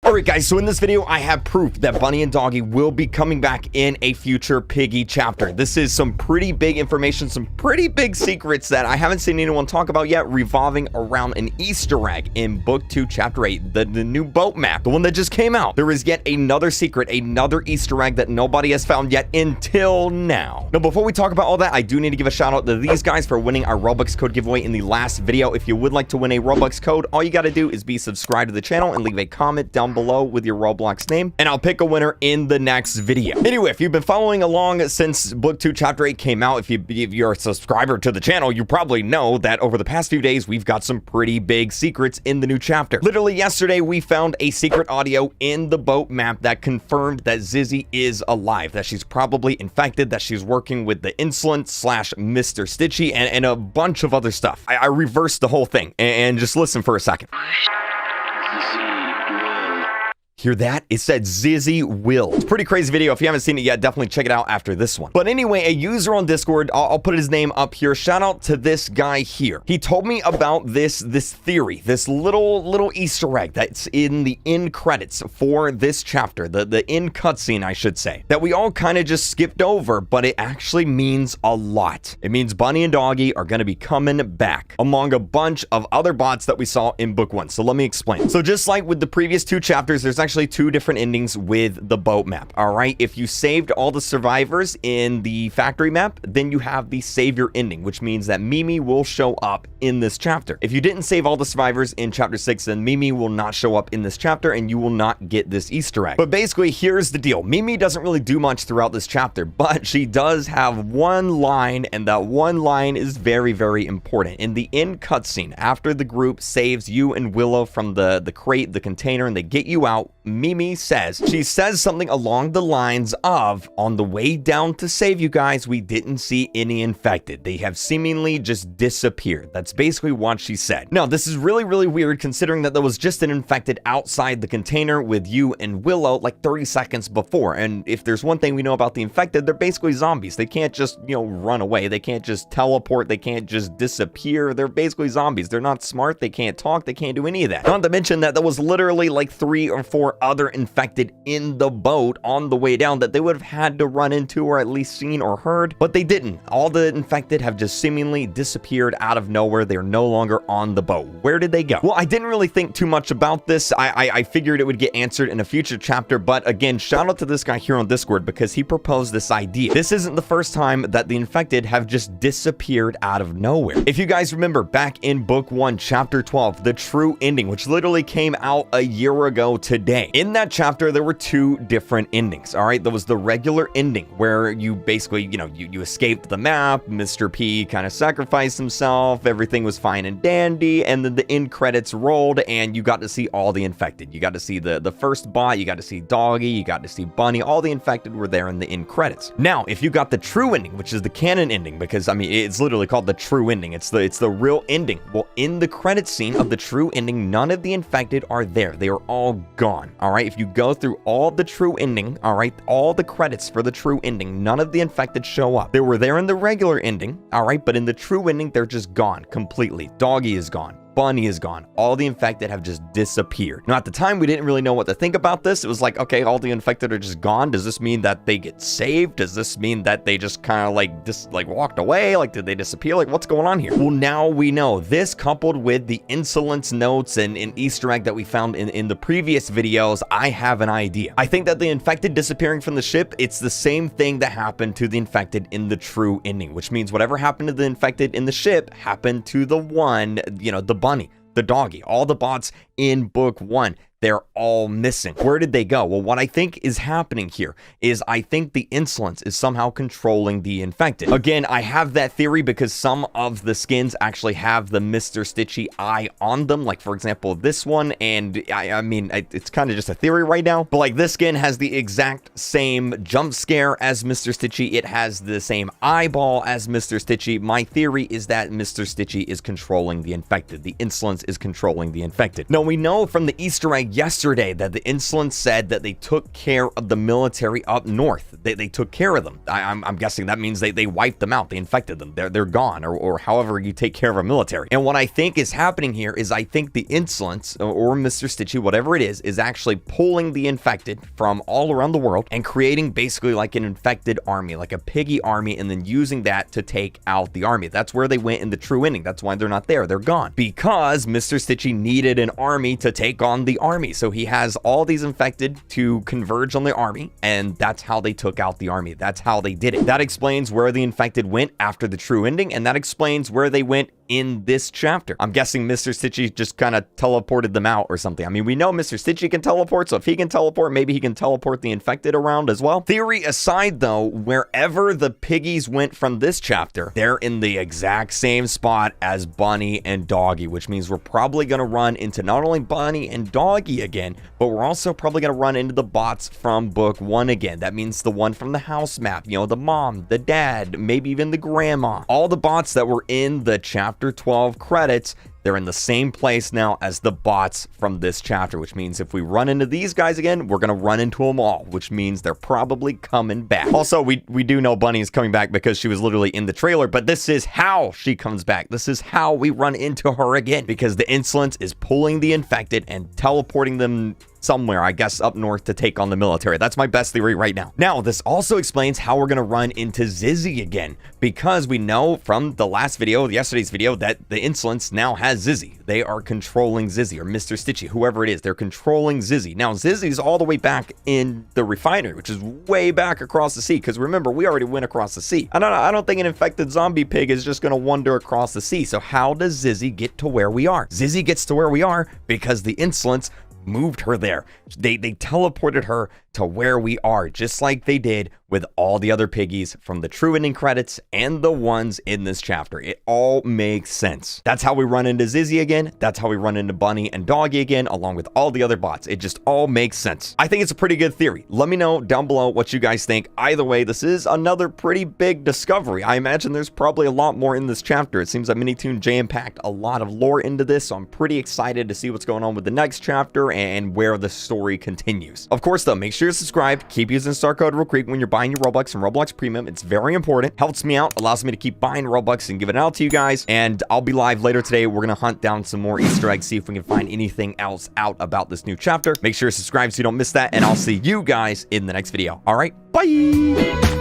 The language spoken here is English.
Alright guys, so in this video I have proof that Bunny and Doggy will be coming back in a future Piggy chapter. This is some pretty big information, some pretty big secrets that I haven't seen anyone talk about yet, revolving around an Easter egg in book 2 chapter 8, the new boat map, the one that just came out. There is yet another secret, another Easter egg that nobody has found yet until now. Now before we talk about all that, I do need to give a shout out to these guys for winning our Robux code giveaway in the last video. If you would like to win a Robux code, all you got to do is be subscribed to the channel and leave a comment down below with your Roblox name, and I'll pick a winner in the next video. Anyway, if you've been following along since book 2 chapter 8 came out, if you're a subscriber to the channel, you probably know that over the past few days we've got some pretty big secrets in the new chapter. Literally yesterday we found a secret audio in the boat map that confirmed that Zizzy is alive, that she's probably infected, that she's working with the Insolent / Mr. Stitchy and a bunch of other stuff. I reversed the whole thing and just listen for a second. Hear that? It said Zizzy will. It's a pretty crazy video. If you haven't seen it yet, definitely check it out after this one. But anyway, a user on Discord, I'll put his name up here. Shout out to this guy here. He told me about this theory, this little Easter egg that's in the end credits for this chapter, the end cutscene, I should say, that we all kind of just skipped over, but it actually means a lot. It means Bunny and Doggy are going to be coming back among a bunch of other bots that we saw in book 1. So let me explain. So just like with the previous 2 chapters, there's actually 2 different endings with the boat map. All right, if you saved all the survivors in the factory map, then you have the savior ending, which means that Mimi will show up in this chapter. If you didn't save all the survivors in chapter 6, then Mimi will not show up in this chapter and you will not get this Easter egg. But basically, here's the deal. Mimi doesn't really do much throughout this chapter, but she does have one line, and that one line is very, very important. In the end cutscene, after the group saves you and Willow from the crate, the container, and they get you out, Mimi says something along the lines of, on the way down to save you guys, we didn't see any infected. They have seemingly just disappeared. That's basically what she said. Now, this is really, really weird considering that there was just an infected outside the container with you and Willow like 30 seconds before. And if there's one thing we know about the infected, they're basically zombies. They can't just, run away. They can't just teleport. They can't just disappear. They're basically zombies. They're not smart. They can't talk. They can't do any of that. Not to mention that there was literally like 3 or 4 other infected in the boat on the way down that they would have had to run into or at least seen or heard, but they didn't. All the infected have just seemingly disappeared out of nowhere. They're no longer on the boat. Where did they go? Well, I didn't really think too much about this. I figured it would get answered in a future chapter, but again, shout out to this guy here on Discord because he proposed this idea. This isn't the first time that the infected have just disappeared out of nowhere. If you guys remember back in book 1 chapter 12, the true ending, which literally came out a year ago today, in that chapter, there were 2 different endings. All right, there was the regular ending where you basically, you escaped the map. Mr. P kind of sacrificed himself. Everything was fine and dandy. And then the end credits rolled and you got to see all the infected. You got to see the first bot. You got to see Doggy. You got to see Bunny. All the infected were there in the end credits. Now, if you got the true ending, which is the canon ending, because I mean, it's literally called the true ending. It's the real ending. Well, in the credit scene of the true ending, none of the infected are there. They are all gone. All right, if you go through all the true ending, all right, all the credits for the true ending, none of the infected show up. They were there in the regular ending, all right, but in the true ending, they're just gone completely. Doggy is gone. Bunny is gone. All the infected have just disappeared. Now, at the time, we didn't really know what to think about this. It was like, okay, all the infected are just gone. Does this mean that they get saved? Does this mean that they just kind of like walked away? Like, did they disappear? Like, what's going on here? Well, now we know. This coupled with the insolence notes and an Easter egg that we found in the previous videos, I have an idea. I think that the infected disappearing from the ship, it's the same thing that happened to the infected in the true ending, which means whatever happened to the infected in the ship happened to the one, the Bunny, the Doggy, all the bots in book 1. They're all missing. Where did they go? Well, what I think is happening here is I think the insolence is somehow controlling the infected. Again, I have that theory because some of the skins actually have the Mr. Stitchy eye on them. Like, for example, this one. And I mean, it's kind of just a theory right now. But like this skin has the exact same jump scare as Mr. Stitchy. It has the same eyeball as Mr. Stitchy. My theory is that Mr. Stitchy is controlling the infected. The insolence is controlling the infected. Now, we know from the Easter egg yesterday that the Insolence said that they took care of the military up north. They took care of them. I'm guessing that means they wiped them out. They infected them. They're gone, or however you take care of a military. And what I think is happening here is I think the Insolence, or Mr. Stitchy, whatever it is actually pulling the infected from all around the world and creating basically like an infected army, like a piggy army, and then using that to take out the army. That's where they went in the true ending. That's why they're not there. They're gone. Because Mr. Stitchy needed an army to take on the army. So he has all these infected to converge on the army, and that's how they took out the army. That's how they did it. That explains where the infected went after the true ending, and that explains where they went in this chapter. I'm guessing Mr. Stitchy just kind of teleported them out or something. I mean, we know Mr. Stitchy can teleport, so if he can teleport, maybe he can teleport the infected around as well. Theory aside, though, wherever the piggies went from this chapter, they're in the exact same spot as Bunny and Doggy, which means we're probably going to run into not only Bunny and Doggy again, but we're also probably going to run into the bots from book 1 again. That means the one from the house map, you know, the mom, the dad, maybe even the grandma. All the bots that were in the chapter 12 credits, they're in the same place now as the bots from this chapter, which means if we run into these guys again, we're going to run into them all, which means they're probably coming back. Also, we do know Bunny is coming back because she was literally in the trailer, but this is how she comes back. This is how we run into her again, because the Insolence is pulling the infected and teleporting them somewhere, I guess up north, to take on the military. That's my best theory right now. Now, this also explains how we're going to run into Zizzy again, because we know from the last video, yesterday's video, that the Insolence now has Zizzy. They are controlling Zizzy, or Mr. Stitchy, whoever it is. They're controlling Zizzy. Now, Zizzy's all the way back in the refinery, which is way back across the sea, because remember, we already went across the sea. I don't think an infected zombie pig is just going to wander across the sea. So how does Zizzy get to where we are? Zizzy gets to where we are because the Insolence moved her there. They teleported her to where we are, just like they did with all the other piggies from the true ending credits and the ones in this chapter. It all makes sense. That's how we run into Zizzy again. That's how we run into Bunny and Doggy again, along with all the other bots. It just all makes sense. I think it's a pretty good theory. Let me know down below what you guys think. Either way, this is another pretty big discovery. I imagine there's probably a lot more in this chapter. It seems that Minitoon jam-packed a lot of lore into this, so I'm pretty excited to see what's going on with the next chapter and where the story continues. Of course, though, make sure you're subscribed. Keep using star code Real Creek when you're buying your Roblox and Roblox Premium. It's very important. Helps me out. Allows me to keep buying Robux and giving it out to you guys. And I'll be live later today. We're going to hunt down some more Easter eggs, see if we can find anything else out about this new chapter. Make sure you're subscribed so you don't miss that. And I'll see you guys in the next video. All right. Bye.